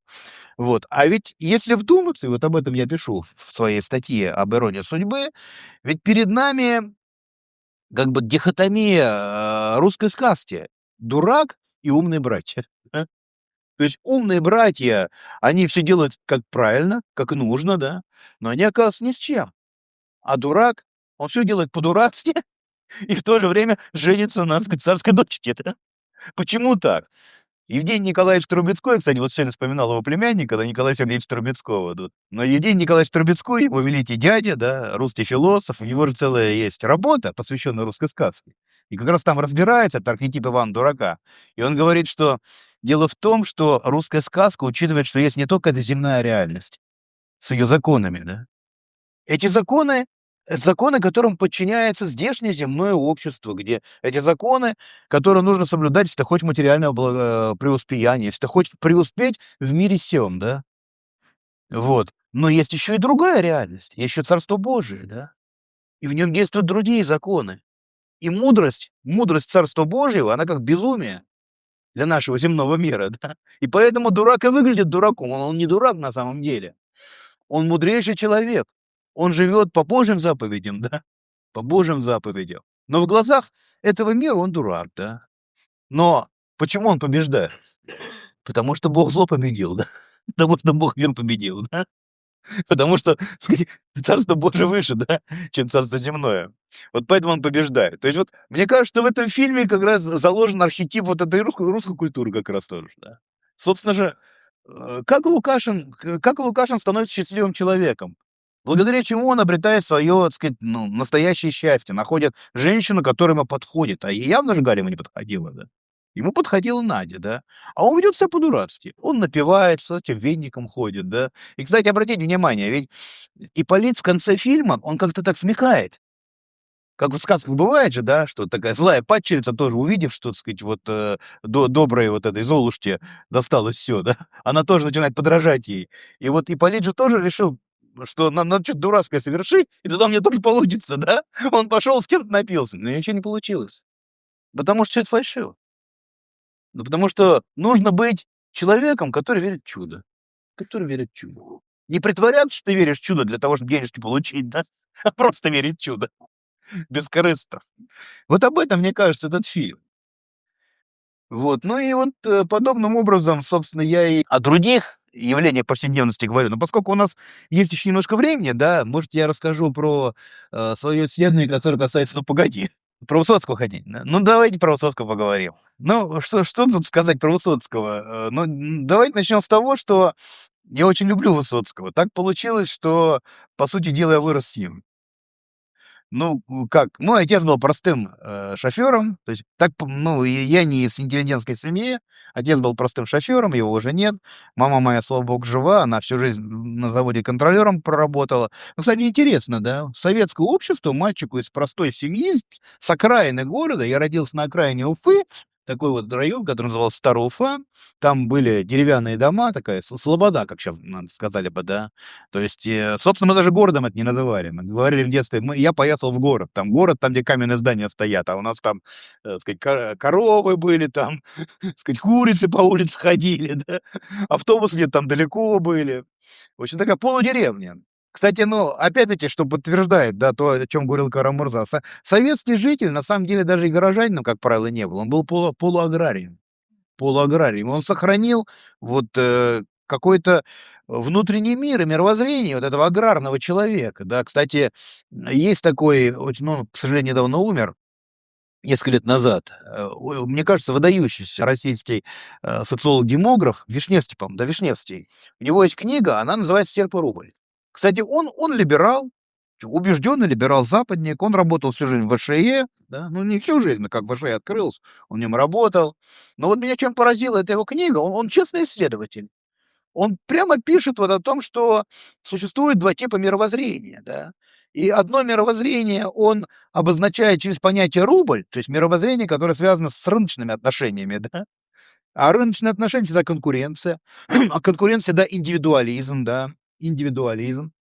Вот. А ведь если вдуматься, и вот об этом я пишу в своей статье об иронии судьбы, ведь перед нами как бы дихотомия русской сказки: дурак и умные братья. Да. То есть умные братья, они все делают как правильно, как нужно, да, но они оказываются ни с чем. А дурак, он все делает по-дурацки и в то же время женится на, так сказать, царской дочке, да. Почему так? Евгений Николаевич Трубецкой, кстати, вот сегодня вспоминал его племянника, да, Николая Сергеевича Трубецкого тут. Но Евгений Николаевич Трубецкой, его великий дядя, да, русский философ, у него же целая есть работа, посвященная русской сказке. И как раз там разбирается этот архетип Ивана Дурака. И он говорит, что дело в том, что русская сказка учитывает, что есть не только эта земная реальность с ее законами, да. Эти законы это законы, которым подчиняется здешнее земное общество, где эти законы, которые нужно соблюдать, если ты хочешь материального преуспеяния, если ты хочешь преуспеть в мире сём, да. Вот. Но есть еще и другая реальность, есть еще Царство Божие, да, и в нем действуют другие законы. И мудрость Царства Божьего, она как безумие для нашего земного мира, да. И поэтому дурак и выглядит дураком, он не дурак на самом деле. Он мудрейший человек. Он живет по Божьим заповедям, да, по Божьим заповедям. Но в глазах этого мира он дурак, да. Но почему он побеждает? Потому что Бог зло победил, да. Потому что Бог мир победил, да. Потому что Царство Божие выше, да, чем Царство земное. Вот поэтому он побеждает. То есть вот мне кажется, что в этом фильме как раз заложен архетип вот этой русской культуры как раз тоже, да. Собственно же, как Лукашин становится счастливым человеком? Благодаря чему он обретает свое, так сказать, ну, настоящее счастье, находит женщину, которая ему подходит. А явно же Галя ему не подходила, да. Ему подходила Надя, да. А он ведет себя по-дурацки. Он напевает, с этим веником ходит, да. И, кстати, обратите внимание, ведь Ипполит в конце фильма, он как-то так смекает. Как в сказках бывает же, да, что такая злая падчерица тоже, увидев, что, так сказать, вот доброй вот этой Золушке досталось все, да, она тоже начинает подражать ей. И вот Ипполит же тоже решил, что надо что-то дурацкое совершить, и тогда мне тоже получится, да. Он пошел с кем-то напился, но ничего не получилось. Потому что всё это фальшиво. Ну, потому что нужно быть человеком, который верит в чудо. Который верит в чудо. Не притворяться, что ты веришь в чудо для того, чтобы денежки получить, да, а просто верить в чудо. бескорыстно. Вот об этом, мне кажется, этот фильм. Вот, ну и вот, подобным образом, собственно, я и о других явлениях повседневности говорю. Но поскольку у нас есть еще немножко времени, да, может, я расскажу про, свое исследование, которое касается ну, погоди, про Высоцкого хотите, да? Ну, давайте про Высоцкого поговорим. Ну, что тут сказать про Высоцкого? Ну, давайте начнем с того, что я очень люблю Высоцкого. Так получилось, что, по сути дела, я вырос с ним. Ну, как, мой отец был простым, шофёром, то есть так, ну, и я не из интеллигентской семьи, отец был простым шофёром, его уже нет. Мама моя, слава богу, жива, она всю жизнь на заводе контролёром проработала. Ну, кстати, интересно, да, советское общество мальчику из простой семьи, с окраины города, я родился на окраине Уфы, такой вот район, который назывался Старая Уфа, там были деревянные дома, такая слобода, как сейчас сказали бы, да. То есть, собственно, мы даже городом это не называли. Мы говорили в детстве, я поехал в город, там, где каменные здания стоят, а у нас там, сказать, коровы были, там, сказать, курицы по улице ходили, да, автобусы где-то там далеко были. В общем, такая полудеревня. Кстати, ну, опять-таки, что подтверждает, да, то, о чем говорил Карамурза. Советский житель, на самом деле, даже и горожанином, как правило, не был. Он был полуаграрием. Полуаграрием. Он сохранил вот, какой-то внутренний мир и мировоззрение вот этого аграрного человека, да. Кстати, есть такой, очень, ну, к сожалению, недавно умер, несколько лет назад, мне кажется, выдающийся российский, социолог-демограф Вишневский, по-моему, да, Вишневский. У него есть книга, она называется "Серп и рубль". Кстати, он либерал, убежденный либерал-западник, он работал всю жизнь в ВШЭ, да, ну, не всю жизнь, но как ВШЭ открылся, он в нем работал. Но вот меня чем поразила эта его книга, он честный исследователь. Он прямо пишет вот о том, что существует 2 типа мировоззрения, да. И одно мировоззрение он обозначает через понятие рубль, то есть мировоззрение, которое связано с рыночными отношениями, да. А рыночные отношения — это конкуренция, а конкуренция — да, индивидуализм, да, индивидуализм.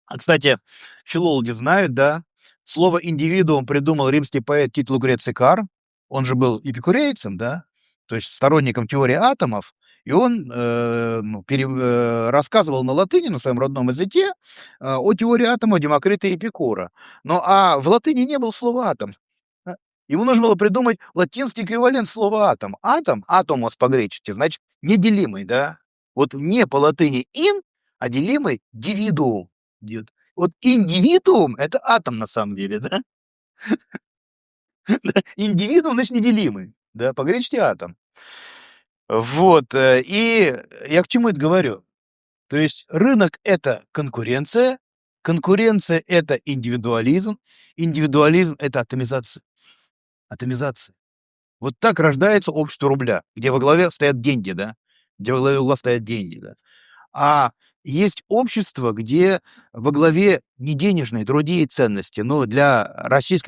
А, кстати, филологи знают, да, слово "индивидуум" придумал римский поэт Тит Лукреций Кар. Он же был эпикурейцем, да, то есть сторонником теории атомов. И он, ну, рассказывал на латыни, на своем родном языке, о теории атома Демокрита и Эпикура. А в латыни не было слова "атом". А, ему нужно было придумать латинский эквивалент слова "атом". Атом, атомос по-гречески, значит неделимый, да. Вот не по латыни "in", а делимый dividuum. Дет Вот индивидуум — это атом на самом деле, да? Да, индивидуум, значит, неделимый, да, по-гречески атом. Вот, и я к чему это говорю? То есть рынок — это конкуренция, конкуренция — это индивидуализм, индивидуализм — это атомизация. Атомизация. Вот так рождается общество рубля, где во главе стоят деньги, да, где во главе угла стоят деньги, да. А есть общество, где во главе не денежные, другие ценности. Но для России,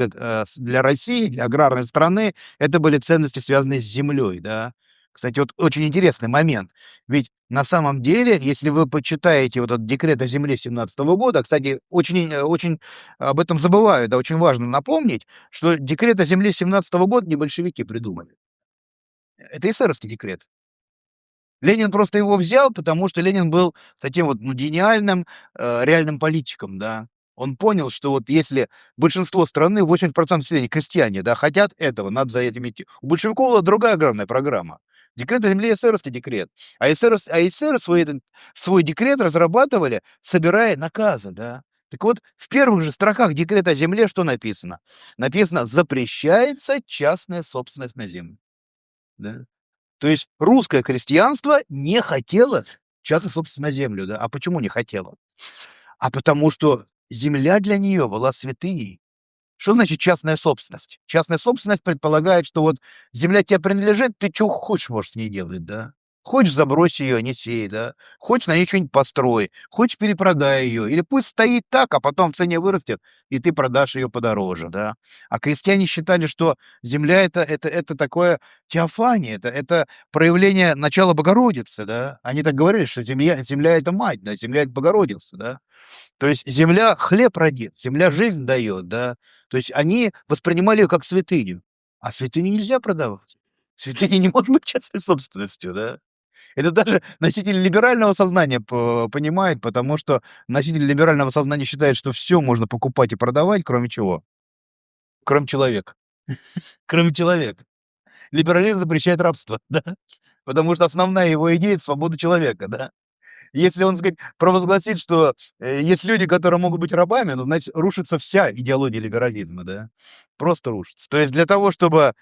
для аграрной страны это были ценности, связанные с землей, да. Кстати, вот очень интересный момент. Ведь на самом деле, если вы почитаете вот этот декрет о земле 17 года, кстати, очень об этом забывают, да, очень важно напомнить, что декрет о земле 17 года не большевики придумали. Это эсеровский декрет. Ленин просто его взял, потому что Ленин был таким вот, ну, гениальным, реальным политиком, да. Он понял, что вот если большинство страны, 80% населения крестьяне, да, хотят этого, надо за этим идти. У большевиков была другая аграрная программа. Декрет о земле — эсеровский декрет. А эсеры свой декрет разрабатывали, собирая наказы, да. Так вот, в первых же строках декрета о земле что написано? Написано: "Запрещается частная собственность на землю". Да. То есть русское крестьянство не хотело частной собственности на землю, да. А почему не хотело? А потому что земля для нее была святыней. Что значит частная собственность? Частная собственность предполагает, что вот земля тебе принадлежит, ты чё хочешь можешь с ней делать, да. Хочешь — забрось ее, не сей, да. Хочешь — на ней чё-нибудь построй, хочешь — перепродай ее, или пусть стоит так, а потом в цене вырастет, и ты продашь ее подороже, да. А крестьяне считали, что земля — это такое теофания, это проявление начала Богородицы, да. Они так говорили, что земля — это мать, да, земля — это Богородица, да. То есть земля хлеб родит, земля жизнь дает, да. То есть они воспринимали ее как святыню, а святыню нельзя продавать. Святыня не может быть частной собственностью, да. Это даже носитель либерального сознания понимает, потому что носитель либерального сознания считает, что все можно покупать и продавать, кроме чего? кроме человека. Кроме человека. Либерализм запрещает рабство, да, потому что основная его идея — это свобода человека, да. Если он, так сказать, провозгласит, что, есть люди, которые могут быть рабами, ну, значит, рушится вся идеология либерализма, да. Просто рушится. То есть для того, чтобы,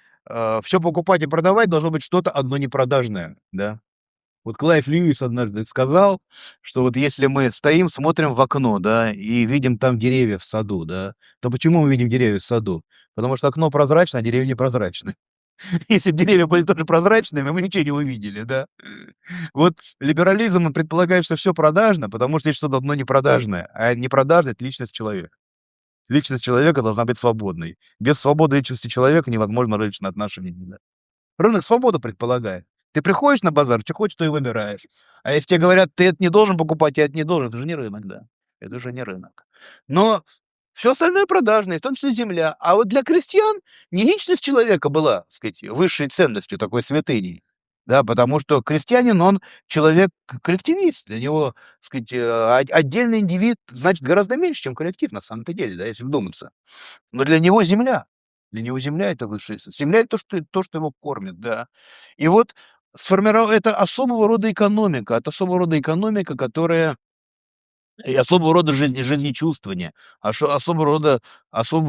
всё покупать и продавать, должно быть что-то одно непродажное, да. Вот Клайв Льюис однажды сказал, что вот если мы стоим, смотрим в окно, да, и видим там деревья в саду, да, то почему мы видим деревья в саду? Потому что окно прозрачное, а деревья непрозрачны. Если бы деревья были тоже прозрачными, мы ничего не увидели, да. Вот либерализм, он предполагает, что все продажно, потому что есть что-то одно непродажное, а непродажное — это личность человека. Личность человека должна быть свободной. Без свободы личности человека невозможно рыночные отношения, да. Рынок свободу предполагает. Ты приходишь на базар, чё хочешь, то и выбираешь. А если тебе говорят: "Ты это не должен покупать, я это не должен", это же не рынок, да. Это уже не рынок. Но все остальное продажное, в том числе земля. А вот для крестьян не личность человека была, так сказать, высшей ценностью, такой святыней. Да, потому что крестьянин, он человек коллективист. Для него, так сказать, отдельный индивид значит гораздо меньше, чем коллектив на самом-то деле, да, если вдуматься. Но для него земля. Для него земля — это высшая земля — это то, что его кормит, да. И вот это особого рода экономика, это особого рода экономика, которая и особого рода жизнечувствование, особого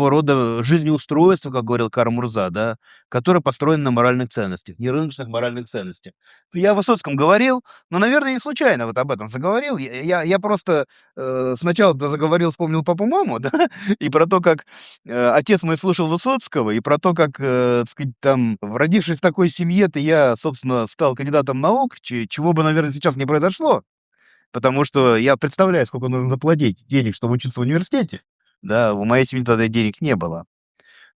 рода жизнеустройство, как говорил Карл Мурза, да, которое построено на моральных ценностях, не рыночных моральных ценностях. Я о Высоцком говорил, но, наверное, не случайно вот об этом заговорил. Я просто, сначала-то заговорил, вспомнил папу-маму, да, и про то, как, отец мой слушал Высоцкого, и про то, как, так сказать, там, родившись в такой семье-то, я, собственно, стал кандидатом наук, чего бы, наверное, сейчас не произошло. Потому что я представляю, сколько нужно заплатить денег, чтобы учиться в университете. Да, у моей семьи тогда денег не было.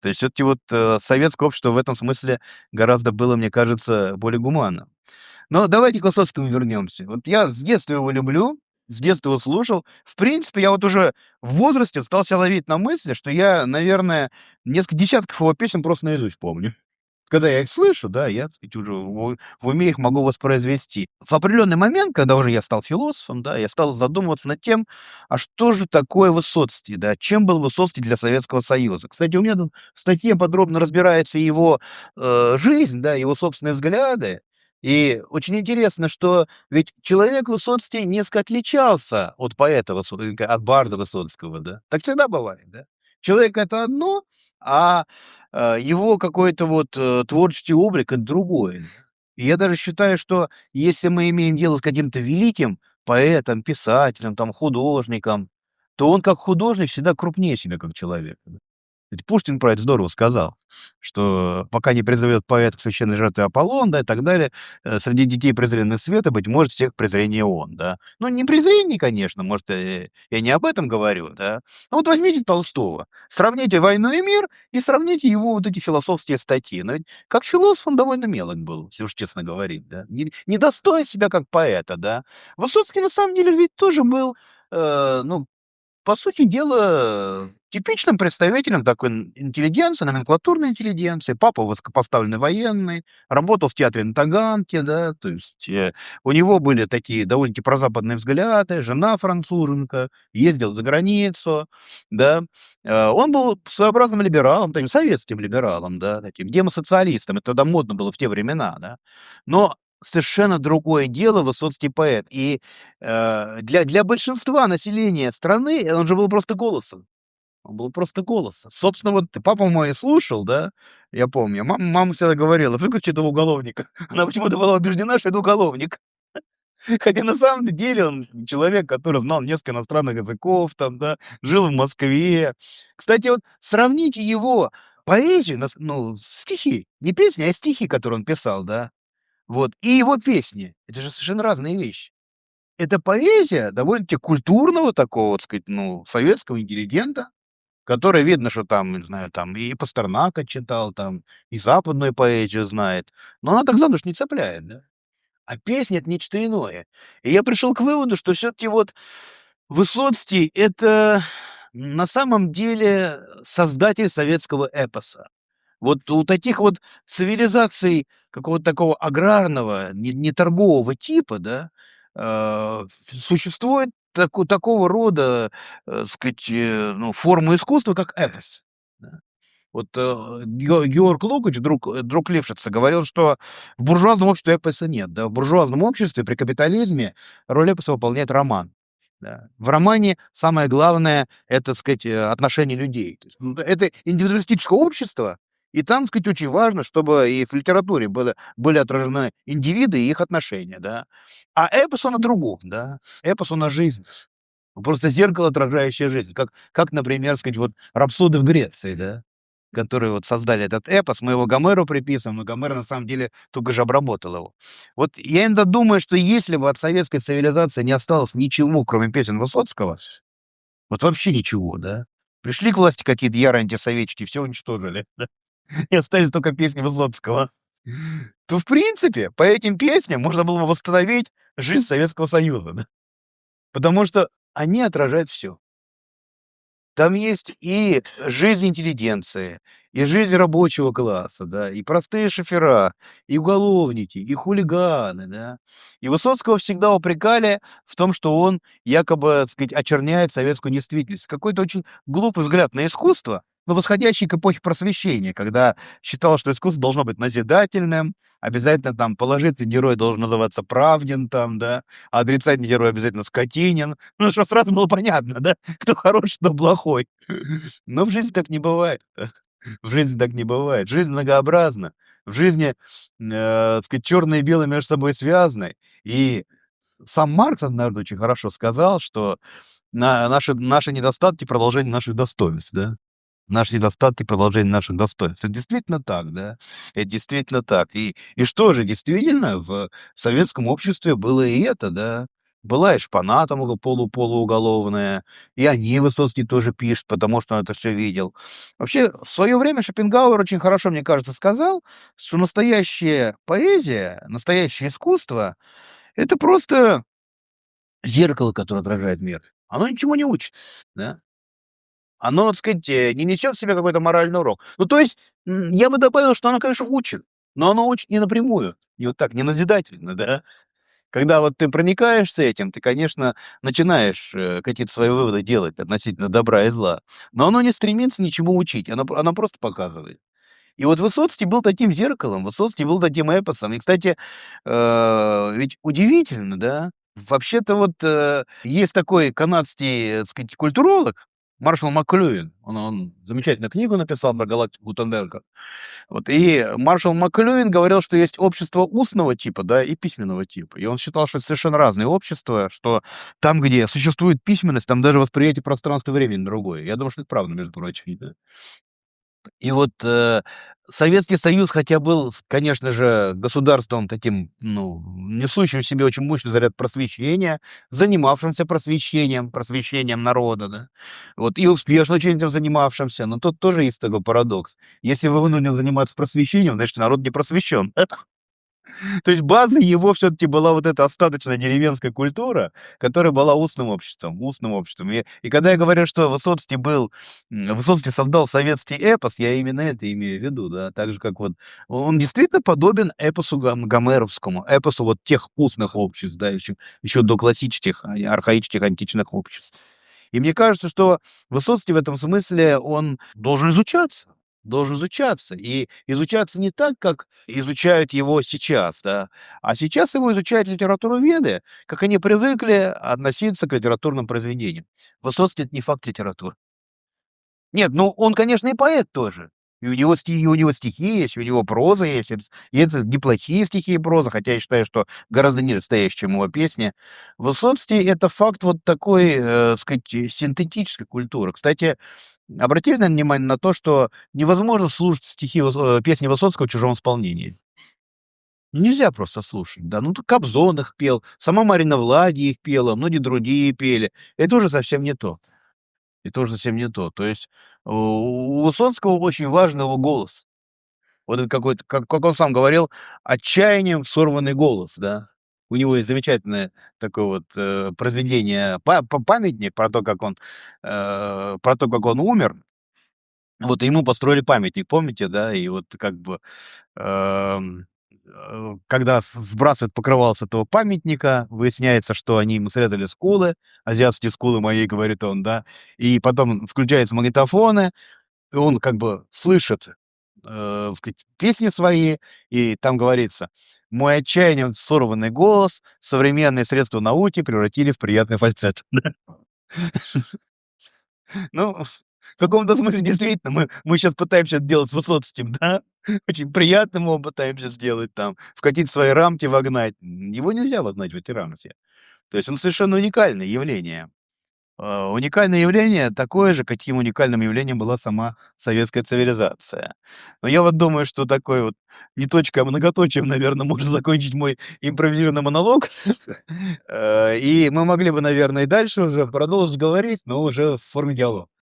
То есть всё-таки вот, советское общество в этом смысле гораздо было, мне кажется, более гуманным. Но давайте к Высоцкому вернемся. Вот я с детства его люблю, с детства его слушал. В принципе, я вот уже в возрасте стал себя ловить на мысли, что я, наверное, несколько десятков его песен просто наизусть помню. Когда я их слышу, да, я, так сказать, уже в уме их могу воспроизвести. В определенный момент, когда уже я стал философом, да, я стал задумываться над тем, а что же такое Высоцкий, да, чем был Высоцкий для Советского Союза. Кстати, у меня тут в статье подробно разбирается его жизнь, да, его собственные взгляды. И очень интересно, что ведь человек Высоцкий несколько отличался от поэта, от барда Высоцкого, да. Так всегда бывает, да. Человек — это одно, а его какой-то вот, творческий облик — это другое. И я даже считаю, что если мы имеем дело с каким-то великим поэтом, писателем, там, художником, то он как художник всегда крупнее себя как человек. Ведь Пушкин про это здорово сказал, что пока не призовет поэт к священной жертве Аполлон, да, и так далее, среди детей презренных света, быть может, всех презрение он, да. Ну, не презрение, конечно, может, я не об этом говорю, да. Ну, вот возьмите Толстого, сравните «Войну и мир» и сравните его вот эти философские статьи. Но ведь как философ он довольно мелок был, если уж честно говорить, да. Не достоин себя как поэта, да. Высоцкий, на самом деле, ведь тоже был, ну, по сути дела, типичным представителем такой интеллигенции, номенклатурной интеллигенции. Папа высокопоставленный военный, работал в театре на Таганке, да, то есть, у него были такие довольно-таки прозападные взгляды, жена француженка, ездил за границу, да. Он был своеобразным либералом, таким советским либералом, да, таким демосоциалистом. Это тогда модно было в те времена, да. Но совершенно другое дело Высоцкий поэт. И для большинства населения страны он же был просто голосом. Он был просто голосом. Собственно, вот папа мой слушал, да, я помню. Мама всегда говорила: "Выключи этого уголовника". Она почему-то была убеждена, что это уголовник. Хотя на самом деле он человек, который знал несколько иностранных языков, там, да, жил в Москве. Кстати, вот сравните его поэзию, ну, стихи, не песни, а стихи, которые он писал, да, вот, и его песни. Это же совершенно разные вещи. Это поэзия довольно-таки культурного такого, так сказать, ну, советского интеллигента, который, видно, что там, не знаю, там и Пастернака читал, там, и западную поэзию знает, но она так за душу не цепляет, да. А песня — это нечто иное. И я пришел к выводу, что все-таки вот Высоцкий — это на самом деле создатель советского эпоса. Вот у таких вот цивилизаций какого-то такого аграрного, не торгового типа, да, существует такого рода, сказать, ну, форма искусства, как эпос. Да. Вот Георг Лукач, друг Лившица, говорил, что в буржуазном обществе эпоса нет. Да? В буржуазном обществе при капитализме роль эпоса выполняет роман. Да. В романе самое главное — это, так сказать, отношения людей. То есть, это индивидуалистическое общество, и там, так сказать, очень важно, чтобы и в литературе были отражены индивиды и их отношения. Да? А эпос, он о другом. Да? Эпос, он о жизни. Просто зеркало, отражающее жизнь. Как, например, сказать, вот рапсоды в Греции, да, которые вот создали этот эпос. Мы его Гомеру приписываем, но Гомер на самом деле только же обработал его. Вот я иногда думаю, что если бы от советской цивилизации не осталось ничего, кроме песен Высоцкого, вот вообще ничего, да, пришли к власти какие-то ярые антисоветчики, все уничтожили, да, и остались только песни Высоцкого, то, в принципе, по этим песням можно было бы восстановить жизнь Советского Союза, да? Потому что они отражают все. Там есть и жизнь интеллигенции, и жизнь рабочего класса, да, и простые шофера, и уголовники, и хулиганы, да. И Высоцкого всегда упрекали в том, что он якобы, так сказать, очерняет советскую действительность. Какой-то очень глупый взгляд на искусство, но восходящий к эпохе Просвещения, когда считал, что искусство должно быть назидательным, обязательно там положительный герой должен называться Правдин, там, да, а отрицательный герой обязательно Скотинин. Ну, чтобы сразу было понятно, да, кто хороший, кто плохой. Но в жизни так не бывает. В жизни так не бывает. Жизнь многообразна. В жизни, так сказать, черное и белое между собой связаны. И сам Маркс однажды очень хорошо сказал, что наши недостатки — продолжение наших достоинств, да. Наши недостатки — продолжение наших достоинств. Это действительно так, да. Это действительно так. И что же, действительно, в советском обществе было и это, да. Была и шпана там полууголовная, и о ней Высоцкий тоже пишет, потому что он это все видел. Вообще, в свое время Шопенгауэр очень хорошо, мне кажется, сказал, что настоящая поэзия, настоящее искусство — это просто зеркало, которое отражает мир. Оно ничего не учит, да. Оно, так сказать, не несет в себе какой-то моральный урок. Ну, то есть, я бы добавил, что оно, конечно, учит, но оно учит не напрямую, не вот так, не назидательно, да. Когда вот ты проникаешься этим, ты, конечно, начинаешь какие-то свои выводы делать относительно добра и зла, но оно не стремится ничему учить, оно просто показывает. И вот Высоцкий был таким зеркалом, Высоцкий был таким эпосом. И, кстати, ведь удивительно, да? Вообще-то вот есть такой канадский, так сказать, культуролог Маршал Маклюин. Он замечательную книгу написал про галактику Гутенберга. Вот, и Маршал Маклюин говорил, что есть общество устного типа, да, и письменного типа. И он считал, что это совершенно разные общества, что там, где существует письменность, там даже восприятие пространства и времени другое. Я думаю, что это правда, между прочим. Да. И вот Советский Союз, хотя был, конечно же, государством таким, ну, несущим в себе очень мощный заряд просвещения, занимавшимся просвещением народа, да, вот, и успешно очень этим занимавшимся, но тут тоже есть такой парадокс. Если вы вынуждены заниматься просвещением, значит, народ не просвещен. То есть базой его все-таки была вот эта остаточная деревенская культура, которая была устным обществом, устным обществом. И когда я говорю, что Высоцкий создал советский эпос, я именно это имею в виду, да, так же, как вот он действительно подобен эпосу гомеровскому, эпосу вот тех устных обществ, да, еще до классических, архаических, античных обществ. И мне кажется, что Высоцкий в этом смысле, он должен изучаться. И изучаться не так, как изучают его сейчас, да, а сейчас его изучают литературоведы, как они привыкли относиться к литературным произведениям. Высоцкий — это не факт литературы. Нет, ну он, конечно, и поэт тоже. И у него стихи есть, у него проза есть. И это неплохие стихи и проза, хотя я считаю, что гораздо ниже стоящие, чем его песни. Высоцкий — это факт вот такой, сказать, синтетической культуры. Кстати, обратили, наверное, внимание на то, что невозможно слушать песни Высоцкого в чужом исполнении. Нельзя просто слушать, да. Ну, тут Кобзон их пел, сама Марина Влади их пела, многие другие пели. Это уже совсем не то. И тоже совсем не то. То есть у Высоцкого очень важный его голос. Вот это какой-то, как он сам говорил, отчаянием сорванный голос, да. У него есть замечательное такое вот произведение, памятник про то, как он умер. Вот и ему построили памятник, помните, да? И вот как бы эм, когда сбрасывают покрывало с этого памятника, выясняется, что они ему срезали скулы, азиатские скулы мои, говорит он, да, и потом включаются магнитофоны, и он как бы слышит, сказать, песни свои, и там говорится: "Мой отчаянием сорванный голос современные средства науки превратили в приятный фальцет". Ну, в каком-то смысле действительно мы сейчас пытаемся это делать с Высоцким, да? Очень приятно мы его пытаемся сделать там, в какие-то свои рамки вогнать. Его нельзя вогнать в эти рамки. То есть он совершенно уникальное явление. Уникальное явление такое же, каким уникальным явлением была сама советская цивилизация. Но я вот думаю, что такой вот не точкой, а многоточием, наверно, можно закончить мой импровизированный монолог. И мы могли бы, наверное, и дальше уже продолжить говорить, но уже в форме диалога.